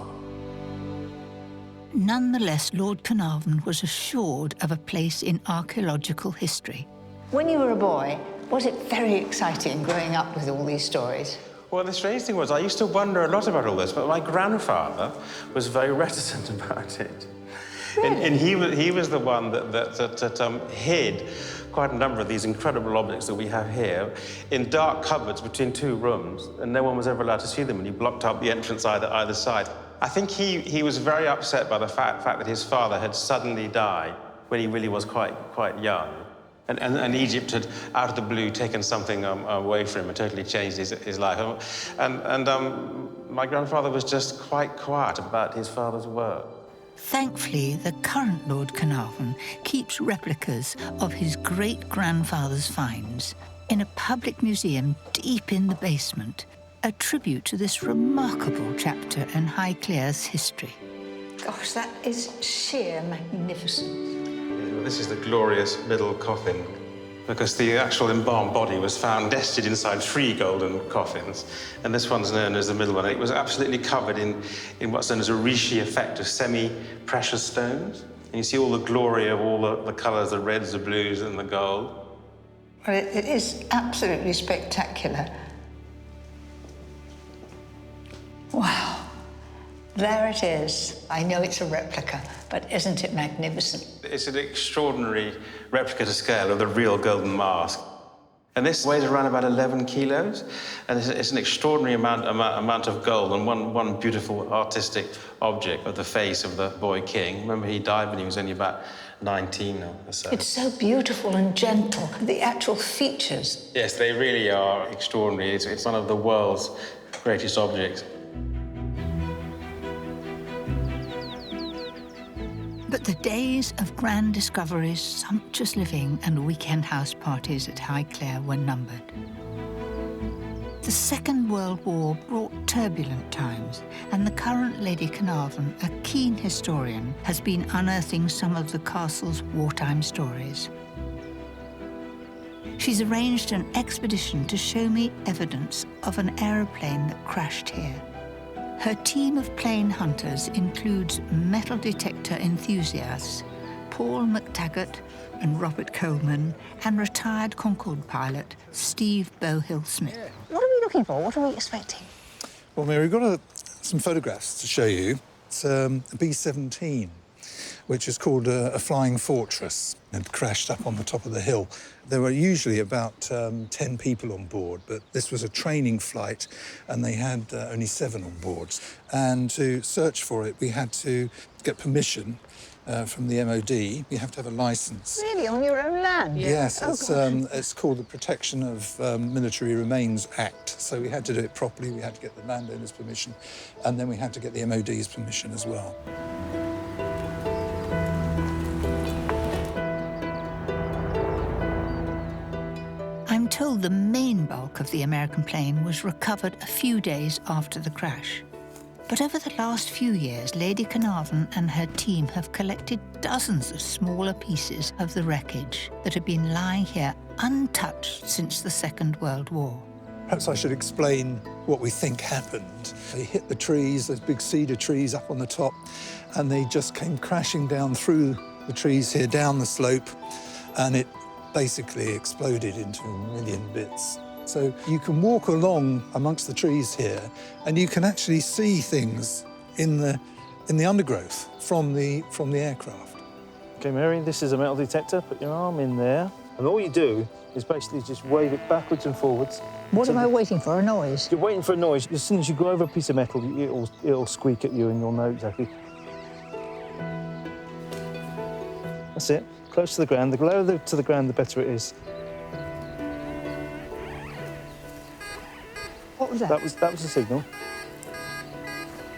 B: Nonetheless, Lord Carnarvon was assured of a place in archaeological history. When you were a boy, was it very exciting growing up with all these stories?
G: Well, the strange thing was, I used to wonder a lot about all this, but my grandfather was very reticent about it. Really? And he was the one that hid quite a number of these incredible objects that we have here in dark cupboards between two rooms, and no one was ever allowed to see them, and he blocked up the entrance either side. I think he was very upset by the fact that his father had suddenly died when he really was quite young. And Egypt had, out of the blue, taken something away from him and totally changed his life. And my grandfather was just quite quiet about his father's work.
B: Thankfully, the current Lord Carnarvon keeps replicas of his great-grandfather's finds in a public museum deep in the basement, a tribute to this remarkable chapter in Highclere's history. Gosh, that is sheer magnificence.
G: This is the glorious middle coffin, because the actual embalmed body was found nested inside 3 golden coffins, and this one's known as the middle one. It was absolutely covered in what's known as a Rishi effect of semi-precious stones. And you see all the glory of all the colours, the reds, the blues, and the gold.
B: Well, it is absolutely spectacular. Wow. There it is. I know it's a replica, but isn't it magnificent? It's
G: an extraordinary replica to scale of the real golden mask. And this weighs around about 11 kilos, and it's an extraordinary amount of gold and one beautiful artistic object of the face of the boy king. Remember, he died when he was only about 19 or so.
B: It's so beautiful and gentle, the actual features.
G: Yes, they really are extraordinary. It's one of the world's greatest objects.
B: But the days of grand discoveries, sumptuous living, and weekend house parties at Highclere were numbered. The Second World War brought turbulent times, and the current Lady Carnarvon, a keen historian, has been unearthing some of the castle's wartime stories. She's arranged an expedition to show me evidence of an aeroplane that crashed here. Her team of plane hunters includes metal detector enthusiasts Paul McTaggart and Robert Coleman, and retired Concorde pilot Steve Bohill-Smith.
A: What are we looking for? What are we expecting?
P: Well, Mary, we've got some photographs to show you. It's a B-17, which is called a flying fortress, and crashed up on the top of the hill. There were usually about 10 people on board, but this was a training flight, and they had only 7 on board. And to search for it, we had to get permission from the MOD. You have to have a licence.
A: Really, on your own land?
P: Yes, it's called the Protection of Military Remains Act. So we had to do it properly. We had to get the landowner's permission, and then we had to get the MOD's permission as well.
B: I'm told the main bulk of the American plane was recovered a few days after the crash. But over the last few years, Lady Carnarvon and her team have collected dozens of smaller pieces of the wreckage that have been lying here untouched since the Second World War.
P: Perhaps I should explain what we think happened. They hit the trees, those big cedar trees up on the top, and they just came crashing down through the trees here, down the slope, and it basically exploded into a million bits. So you can walk along amongst the trees here, and you can actually see things in the undergrowth from the aircraft.
Q: OK, Mary, this is a metal detector. Put your arm in there. And all you do is basically just wave it backwards and forwards.
B: What am I waiting for, a noise?
Q: You're waiting for a noise. As soon as you go over a piece of metal, it'll squeak at you and you'll know exactly. That's it. Close to the ground. The lower to the ground, the better it is.
B: What was that?
Q: That was the signal.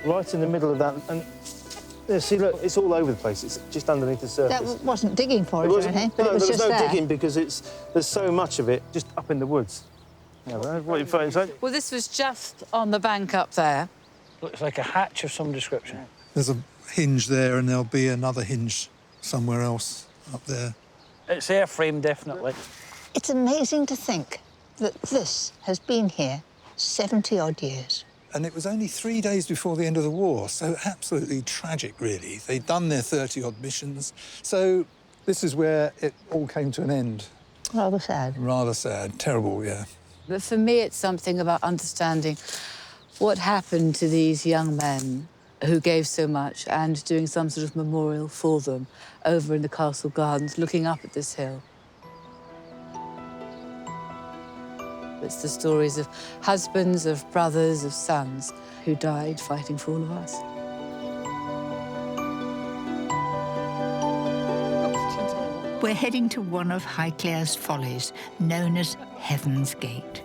Q: Right in the middle of that, and there, see, look, it's all over the place. It's just underneath the surface.
B: That wasn't digging for it or anything, but
Q: no,
B: it was
Q: there
B: just
Q: was no
B: there.
Q: digging because there's so much of it just up in the woods. Yeah, what you find inside?
C: Well, this was just on the bank up there.
I: Looks like a hatch of some description.
P: There's a hinge there, and there'll be another hinge somewhere else up there.
I: It's airframe, definitely.
B: It's amazing to think that this has been here 70-odd years.
P: And it was only 3 days before the end of the war, so absolutely tragic, really. They'd done their 30-odd missions, so this is where it all came to an end.
B: Rather sad.
P: Rather sad. Terrible, yeah.
C: But for me, it's something about understanding what happened to these young men who gave so much and doing some sort of memorial for them over in the castle gardens, looking up at this hill. It's the stories of husbands, of brothers, of sons who died fighting for all of us.
B: We're heading to one of Highclare's follies, known as Heaven's Gate.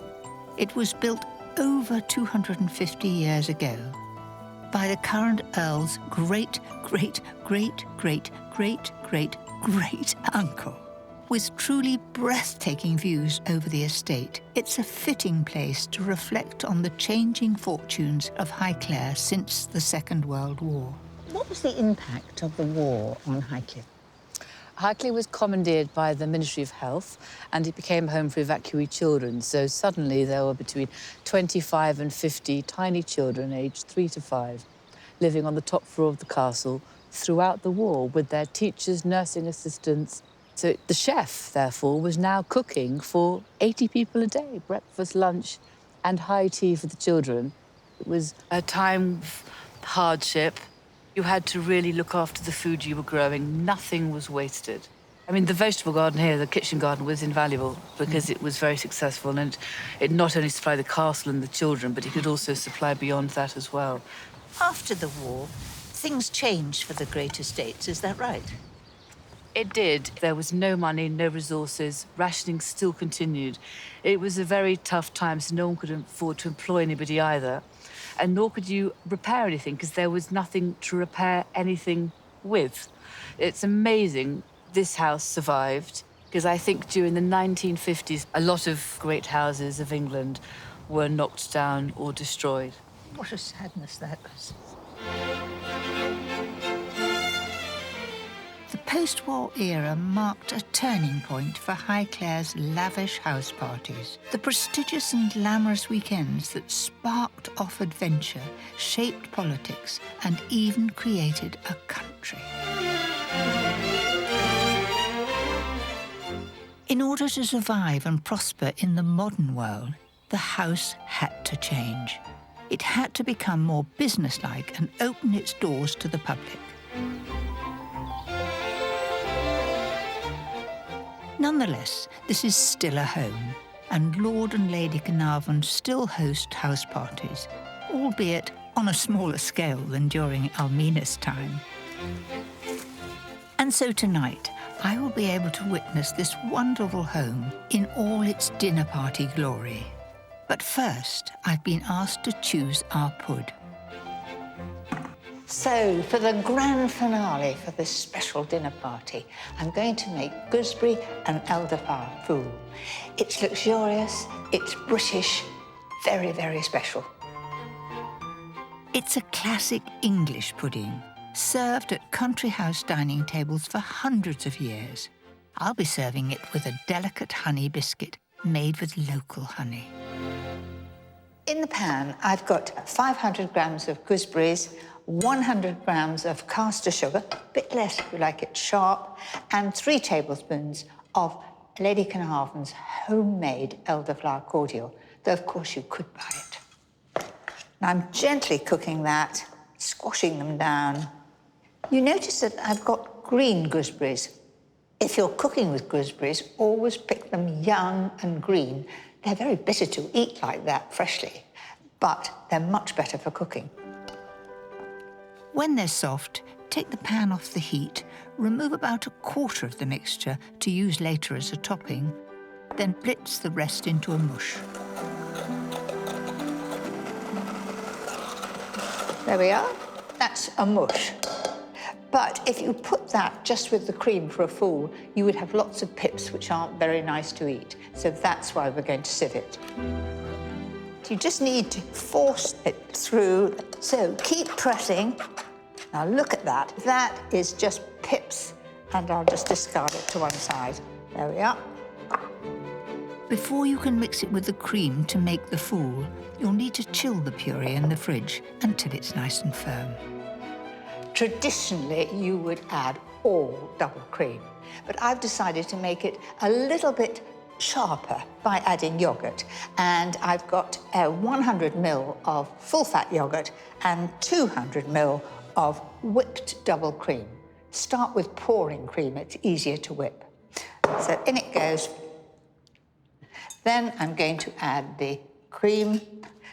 B: It was built over 250 years ago by the current Earl's great-great-great-great-great-great-great-uncle. With truly breathtaking views over the estate, it's a fitting place to reflect on the changing fortunes of Highclere since the Second World War. What was the impact of the war on Highclere?
C: Highclere was commandeered by the Ministry of Health, and it became home for evacuee children. So suddenly there were between 25 and 50 tiny children, aged 3 to 5, living on the top floor of the castle throughout the war with their teachers, nursing assistants. So the chef, therefore, was now cooking for 80 people a day, breakfast, lunch, and high tea for the children. It was a time of hardship. You had to really look after the food you were growing. Nothing was wasted. I mean, the vegetable garden here, the kitchen garden, was invaluable because it was very successful, and it not only supplied the castle and the children, but it could also supply beyond that as well.
B: After the war, things changed for the great estates, is that right?
C: It did. There was no money, no resources. Rationing still continued. It was a very tough time, so no one could afford to employ anybody either. And nor could you repair anything, because there was nothing to repair anything with. It's amazing this house survived, because I think during the 1950s, a lot of great houses of England were knocked down or destroyed.
B: What a sadness that was. The post-war era marked a turning point for Highclare's lavish house parties. The prestigious and glamorous weekends that sparked off adventure, shaped politics, and even created a country. In order to survive and prosper in the modern world, the house had to change. It had to become more businesslike and open its doors to the public. Nonetheless, this is still a home, and Lord and Lady Carnarvon still host house parties, albeit on a smaller scale than during Almina's time. And so tonight, I will be able to witness this wonderful home in all its dinner party glory. But first, I've been asked to choose our pud. So, for the grand finale for this special dinner party, I'm going to make gooseberry and elderflower fool. It's luxurious, it's British, very, very special. It's a classic English pudding, served at country house dining tables for hundreds of years. I'll be serving it with a delicate honey biscuit made with local honey. In the pan, I've got 500 grams of gooseberries, 100 grams of caster sugar, a bit less if you like it sharp, and 3 tablespoons of Lady Carnarvon's homemade elderflower cordial, though of course you could buy it. Now I'm gently cooking that, squashing them down. You notice that I've got green gooseberries. If you're cooking with gooseberries, always pick them young and green. They're very bitter to eat like that freshly, but they're much better for cooking.
A: When they're soft, take the pan off the heat, remove about a quarter of the mixture to use later as a topping, then blitz the rest into a mush.
B: There we are. That's a mush. But if you put that just with the cream for a fool, you would have lots of pips which aren't very nice to eat. So that's why we're going to sieve it. You just need to force it through. So keep pressing. Now look at that. That is just pips, and I'll just discard it to one side. There we are.
A: Before you can mix it with the cream to make the fool, you'll need to chill the puree in the fridge until it's nice and firm.
B: Traditionally, you would add all double cream, but I've decided to make it a little bit sharper by adding yoghurt. And I've got 100 ml of full-fat yoghurt and 200 ml of whipped double cream. Start with pouring cream, it's easier to whip. So in it goes. Then I'm going to add the cream.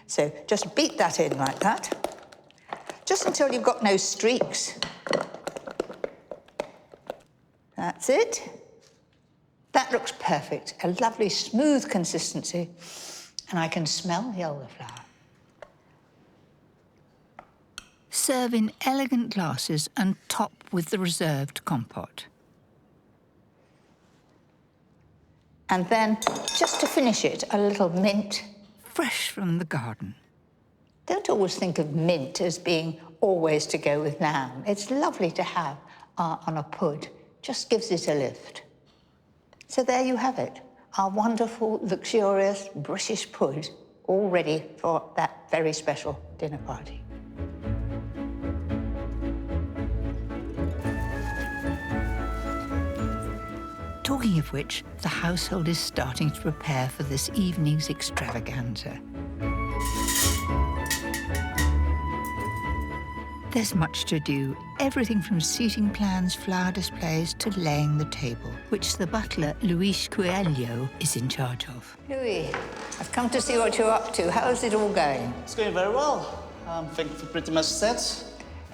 B: So just beat that in like that, just until you've got no streaks. That's it. That looks perfect, a lovely smooth consistency, and I can smell the elderflower.
A: Serve in elegant glasses and top with the reserved compote.
B: And then, just to finish it, a little mint.
A: Fresh from the garden.
B: Don't always think of mint as being always to go with lamb. It's lovely to have on a pud. Just gives it a lift. So there you have it, our wonderful, luxurious British pud, all ready for that very special dinner party.
A: Talking of which, the household is starting to prepare for this evening's extravaganza. There's much to do, everything from seating plans, flower displays, to laying the table, which the butler, Luis Coelho, is in charge of.
B: Louis, I've come to see what you're up to. How's it all going?
R: It's going very well. I think we're pretty much set.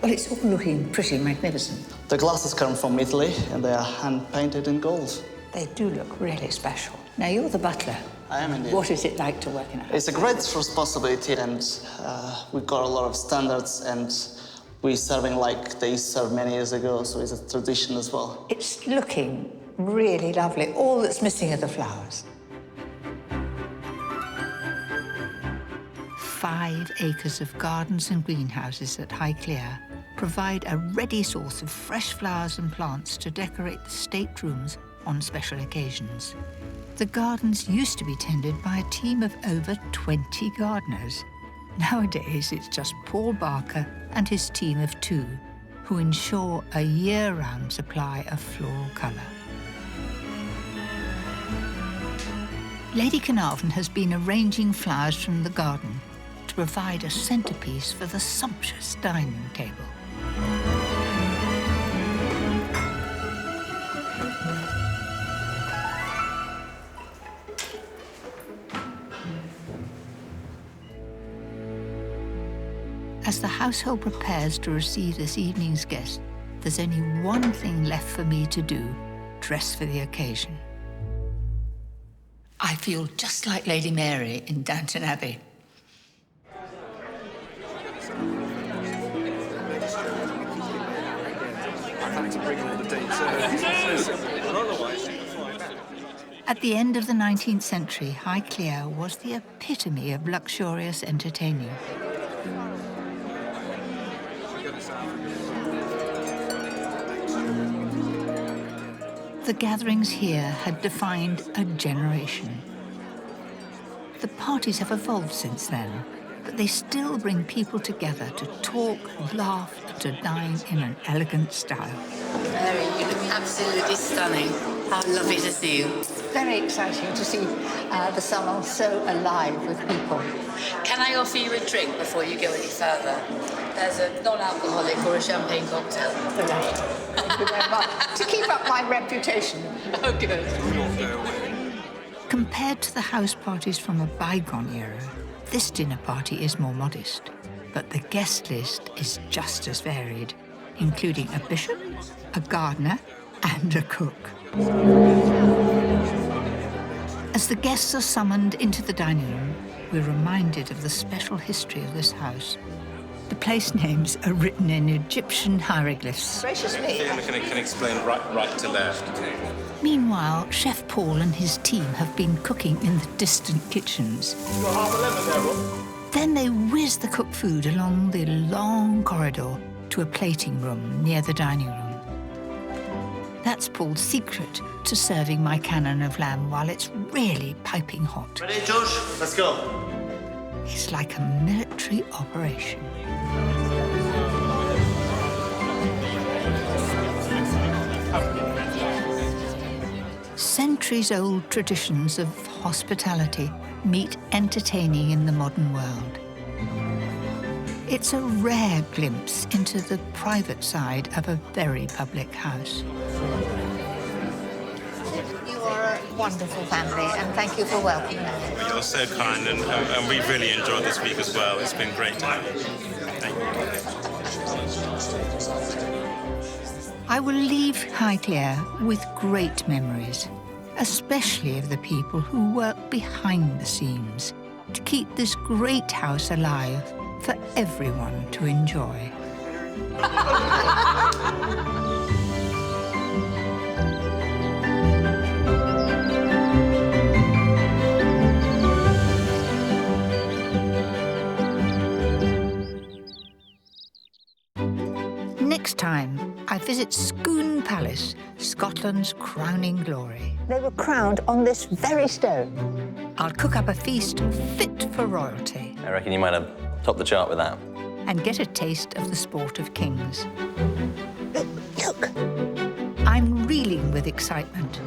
B: Well, it's all looking pretty magnificent.
R: The glasses come from Italy, and they are hand-painted in gold.
B: They do look really special. Now, you're the butler.
R: I am indeed.
B: What is it like to work in a house?
R: It's a great responsibility, and we've got a lot of standards, and we're serving like they served many years ago, so it's a tradition as well.
B: It's looking really lovely. All that's missing are the flowers.
A: 5 acres of gardens and greenhouses at Highclere provide a ready source of fresh flowers and plants to decorate the staterooms on special occasions. The gardens used to be tended by a team of over 20 gardeners. Nowadays, it's just Paul Barker and his team of 2 who ensure a year-round supply of floral colour. Lady Carnarvon has been arranging flowers from the garden to provide a centrepiece for the sumptuous dining table. As the household prepares to receive this evening's guest, there's only one thing left for me to do: dress for the occasion. I feel just like Lady Mary in Downton Abbey. At the end of the 19th century, Highclere was the epitome of luxurious entertaining. The gatherings here had defined a generation. The parties have evolved since then, but they still bring people together to talk, laugh, and to dine in an elegant style.
C: Mary, you look absolutely stunning. How lovely to see you.
A: very exciting to see the salon so alive with people.
C: Can I offer you a drink before you go any further? There's a non-alcoholic or a champagne cocktail.
A: Thank you very much. To keep up my reputation.
C: Oh, good.
B: Compared to the house parties from a bygone era, this dinner party is more modest. But the guest list is just as varied, including a bishop, a gardener, and a cook. As the guests are summoned into the dining room, we're reminded of the special history of this house. The place names are written in Egyptian hieroglyphs.
A: Gracious me.
G: Can explain right to left.
B: Meanwhile, Chef Paul and his team have been cooking in the distant kitchens.
G: You got half a lemon there, Rob?
B: Then they whiz the cooked food along the long corridor to a plating room near the dining room. That's Paul's secret to serving my cannon of lamb while it's really piping hot.
O: Ready, Josh? Let's go.
B: It's like a military operation. Centuries-old traditions of hospitality meet entertaining in the modern world. It's a rare glimpse into the private side of a very public house.
A: You are a wonderful family, and thank you for welcoming us.
G: You're so kind, and we've really enjoyed this week as well. It's been great to have you. Thank you.
B: I will leave Highclere with great memories, especially of the people who work behind the scenes to keep this great house alive for everyone to enjoy. Next time, I visit Scone Palace, Scotland's crowning glory.
A: They were crowned on this very stone.
B: I'll cook up a feast fit for royalty.
S: I reckon you might have topped the chart with that.
B: And get a taste of the sport of kings. Look! I'm reeling with excitement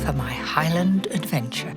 B: for my Highland adventure.